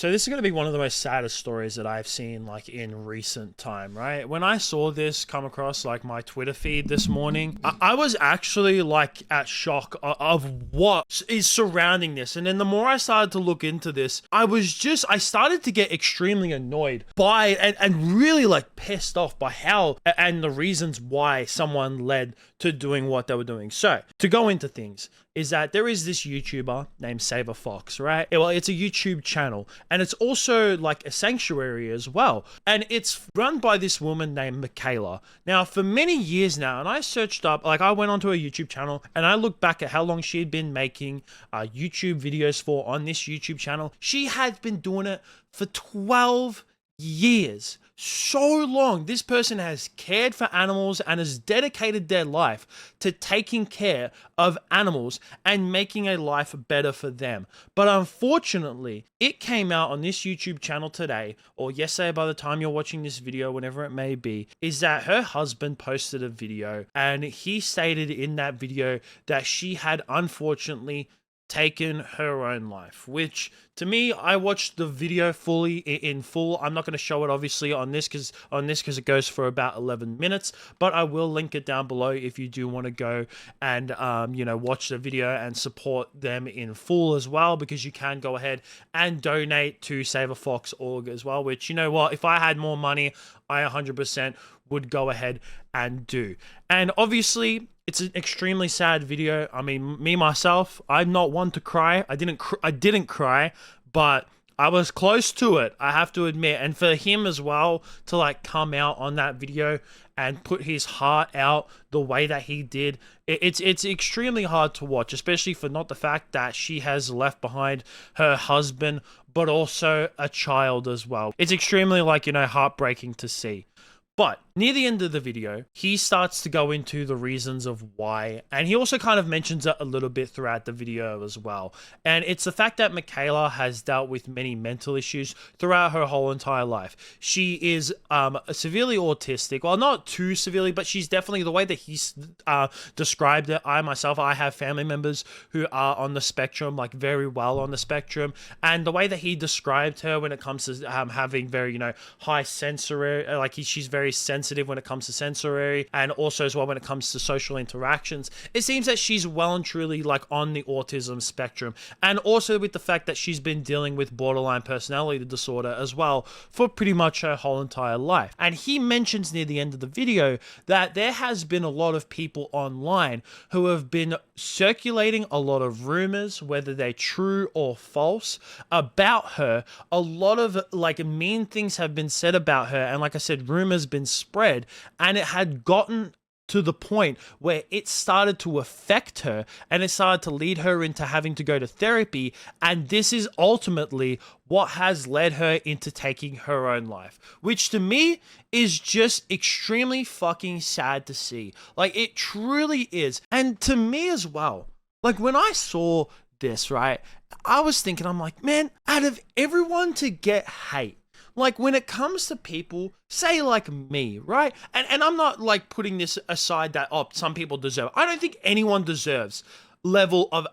So this is going to be one of the most saddest stories that I've seen like in recent time, right? When I saw this come across like my Twitter feed this morning, I was actually like at shock of what is surrounding this. And then the more I started to look into this, I started to get extremely annoyed by and really like pissed off by how and the reasons why someone led to doing what they were doing. So to go into things is that there is this YouTuber named Save a Fox, right? Well, it's a YouTube channel and it's also like a sanctuary as well. And it's run by this woman named Mikayla. Now, for many years now, and I searched up, like I went onto a YouTube channel and I looked back at how long she had been making YouTube videos for on this YouTube channel. She had been doing it for 12 years. So long. This person has cared for animals and has dedicated their life to taking care of animals and making a life better for them. But unfortunately, it came out on this YouTube channel today, or yesterday by the time you're watching this video, whenever it may be, is that her husband posted a video and he stated in that video that she had unfortunately taken her own life, which to me, I watched the video fully in full. I'm not going to show it obviously on this because it goes for about 11 minutes, but I will link it down below if you do want to go and watch the video and support them in full as well, because you can go ahead and donate to Save a Fox org as well, which, you know what, if I had more money, I 100% would go ahead and do. And obviously, it's an extremely sad video. I mean, me myself, I'm not one to cry. I didn't cry, but I was close to it, I have to admit. And for him as well to like come out on that video and put his heart out the way that he did, it's extremely hard to watch, especially for not the fact that she has left behind her husband, but also a child as well. It's extremely heartbreaking to see. But near the end of the video, he starts to go into the reasons of why, and he also kind of mentions it a little bit throughout the video as well. And it's the fact that Mikayla has dealt with many mental issues throughout her whole entire life. She is severely autistic. Well, not too severely, but she's definitely, the way that he's described it, I have family members who are on the spectrum, like very well on the spectrum. And the way that he described her when it comes to having very, high sensory, she's very sensitive when it comes to sensory, and also as well when it comes to social interactions. It seems that she's well and truly like on the autism spectrum, and also with the fact that she's been dealing with borderline personality disorder as well for pretty much her whole entire life. And he mentions near the end of the video that there has been a lot of people online who have been circulating a lot of rumors, whether they're true or false, about her. A lot of mean things have been said about her, and like I said, rumors been spread, and it had gotten to the point where it started to affect her, and it started to lead her into having to go to therapy. And this is ultimately what has led her into taking her own life, which to me is just extremely fucking sad to see. Like, it truly is. And to me as well, like when I saw this, right, I was thinking, I'm like, man, out of everyone to get hate, like when it comes to people, say like me, right? And I'm not like putting this aside that, some people deserve it. I don't think anyone deserves level of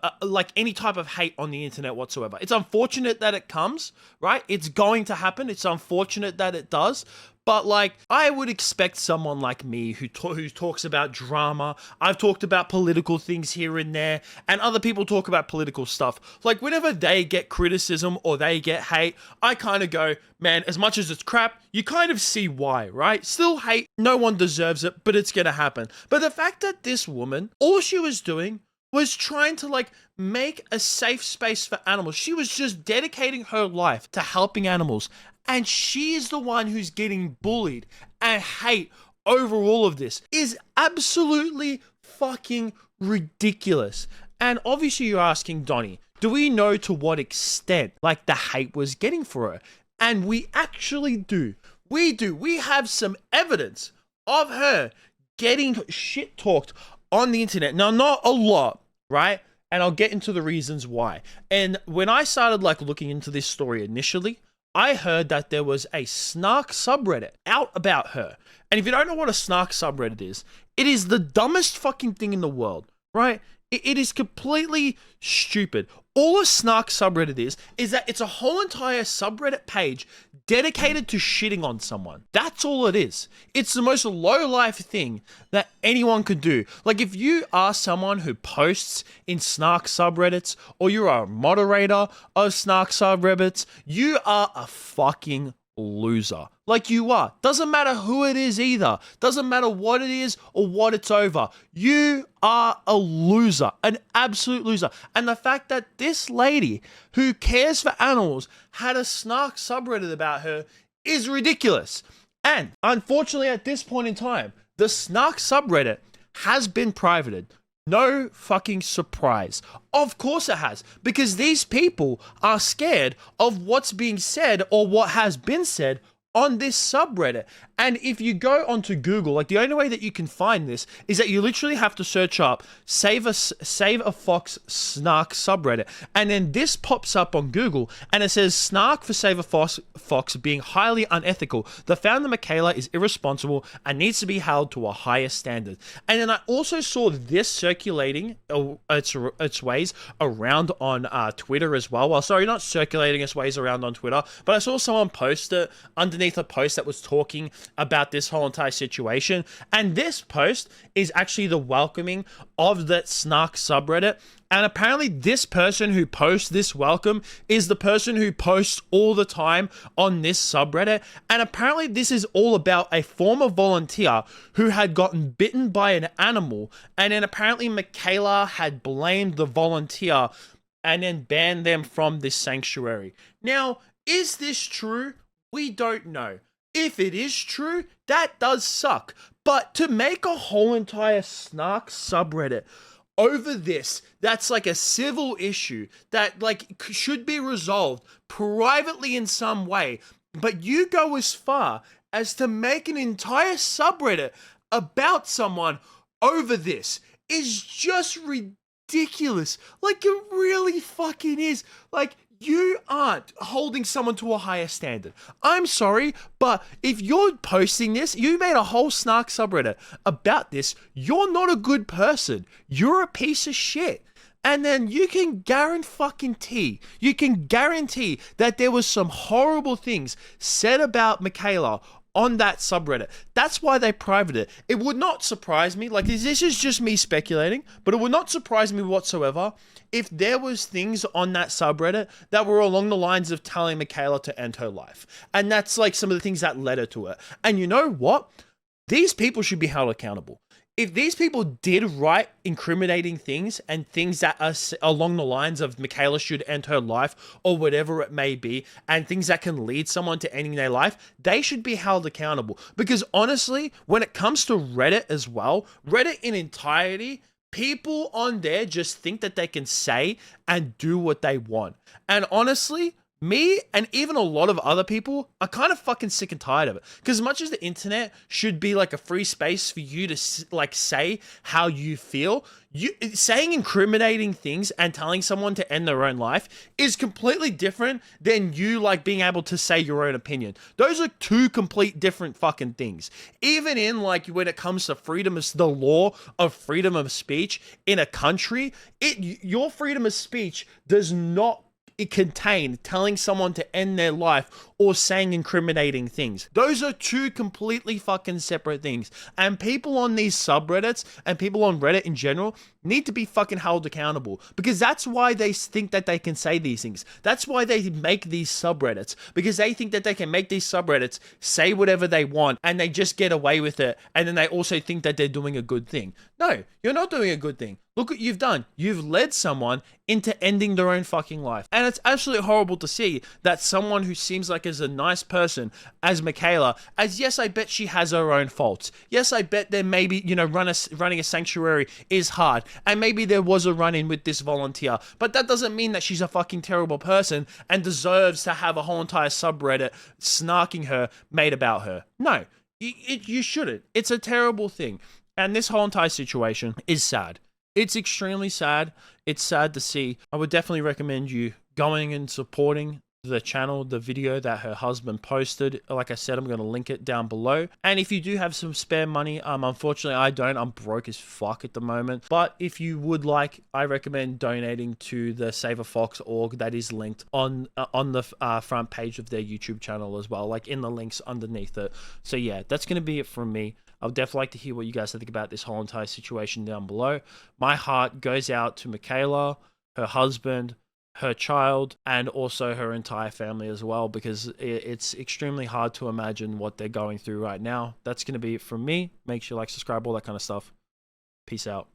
any type of hate on the internet whatsoever. It's unfortunate that it comes, right? It's going to happen. It's unfortunate that it does. But like, I would expect someone like me who talks about drama. I've talked about political things here and there, and other people talk about political stuff. Like whenever they get criticism or they get hate, I kind of go, man, as much as it's crap, you kind of see why, right? Still hate, no one deserves it, but it's gonna happen. But the fact that this woman, all she was doing was trying to make a safe space for animals. She was just dedicating her life to helping animals. And she is the one who's getting bullied and hate over all of this. Is absolutely fucking ridiculous. And obviously you're asking, Donnie, do we know to what extent the hate was getting for her? And we actually do. We do. We have some evidence of her getting shit talked on the internet. Now, not a lot, right? And I'll get into the reasons why. And when I started looking into this story initially, I heard that there was a snark subreddit out about her. And if you don't know what a snark subreddit is, it is the dumbest fucking thing in the world, right? It is completely stupid. All a snark subreddit is that it's a whole entire subreddit page dedicated to shitting on someone. That's all it is. It's the most low-life thing that anyone could do. Like, if you are someone who posts in snark subreddits, or you're a moderator of snark subreddits, you are a fucking loser. Like, you are. Doesn't matter who it is either. Doesn't matter what it is or what it's over. You are a loser. An absolute loser. And the fact that this lady who cares for animals had a snark subreddit about her is ridiculous. And unfortunately, at this point in time, the snark subreddit has been privated. No fucking surprise. Of course it has, because these people are scared of what's being said or what has been said on this subreddit. And if you go onto Google, like, the only way that you can find this is that you literally have to search up Save a Fox Snark subreddit, and then this pops up on Google, and it says Snark for Save a Fox being highly unethical. The founder Mikayla is irresponsible and needs to be held to a higher standard. And then I also saw this circulating its ways around on Twitter as well. Well, sorry, not circulating its ways around on Twitter, but I saw someone post it underneath a post that was talking about this whole entire situation. And this post is actually the welcoming of that snark subreddit. And apparently this person who posts this welcome is the person who posts all the time on this subreddit. And apparently this is all about a former volunteer who had gotten bitten by an animal. And then apparently Mikayla had blamed the volunteer and then banned them from this sanctuary. Now, is this true? We don't know. If it is true, that does suck. But to make a whole entire snark subreddit over this, that's like a civil issue that like should be resolved privately in some way, but you go as far as to make an entire subreddit about someone over this is just ridiculous. Like, it really fucking is. Like, you aren't holding someone to a higher standard. I'm sorry, but if you're posting this, you made a whole snark subreddit about this, you're not a good person. You're a piece of shit. And then you can guarantee that there was some horrible things said about Mikayla on that subreddit. That's why they privated it. It would not surprise me, like, this is just me speculating, but it would not surprise me whatsoever if there was things on that subreddit that were along the lines of telling Mikayla to end her life. And that's like some of the things that led her to it. And you know what? These people should be held accountable. If these people did write incriminating things and things that are along the lines of Mikayla should end her life or whatever it may be, and things that can lead someone to ending their life, they should be held accountable. Because honestly, when it comes to Reddit as well, Reddit in entirety, people on there just think that they can say and do what they want. And honestly, me and even a lot of other people are kind of fucking sick and tired of it. Because as much as the internet should be like a free space for you to like say how you feel, saying incriminating things and telling someone to end their own life is completely different than you like being able to say your own opinion. Those are two complete different fucking things. Even in like when it comes to freedom of the law of freedom of speech in a country, your freedom of speech does not contain telling someone to end their life or saying incriminating things. Those are two completely fucking separate things. And people on these subreddits and people on Reddit in general need to be fucking held accountable, because that's why they think that they can say these things. That's why they make these subreddits, because they think that they can make these subreddits say whatever they want and they just get away with it. And then they also think that they're doing a good thing. No, you're not doing a good thing. Look what you've done. You've led someone into ending their own fucking life. And it's absolutely horrible to see that someone who seems like is a nice person as Mikayla, as yes, I bet she has her own faults. Yes, I bet there maybe, running a sanctuary is hard. And maybe there was a run-in with this volunteer. But that doesn't mean that she's a fucking terrible person and deserves to have a whole entire subreddit snarking her made about her. No, you shouldn't. It's a terrible thing. And this whole entire situation is sad. It's extremely sad. It's sad to see. I would definitely recommend you going and supporting the channel, the video that her husband posted. Like I said, I'm going to link it down below. And if you do have some spare money, unfortunately I don't, I'm broke as fuck at the moment, but if you would like, I recommend donating to the Save a Fox org that is linked on the front page of their YouTube channel as well, like in the links underneath it. So yeah, that's going to be it from me. I would definitely like to hear what you guys think about this whole entire situation down below. My heart goes out to Mikayla, her husband, her child, and also her entire family as well, because it's extremely hard to imagine what they're going through right now. That's going to be it from me. Make sure you like, subscribe, all that kind of stuff. Peace out.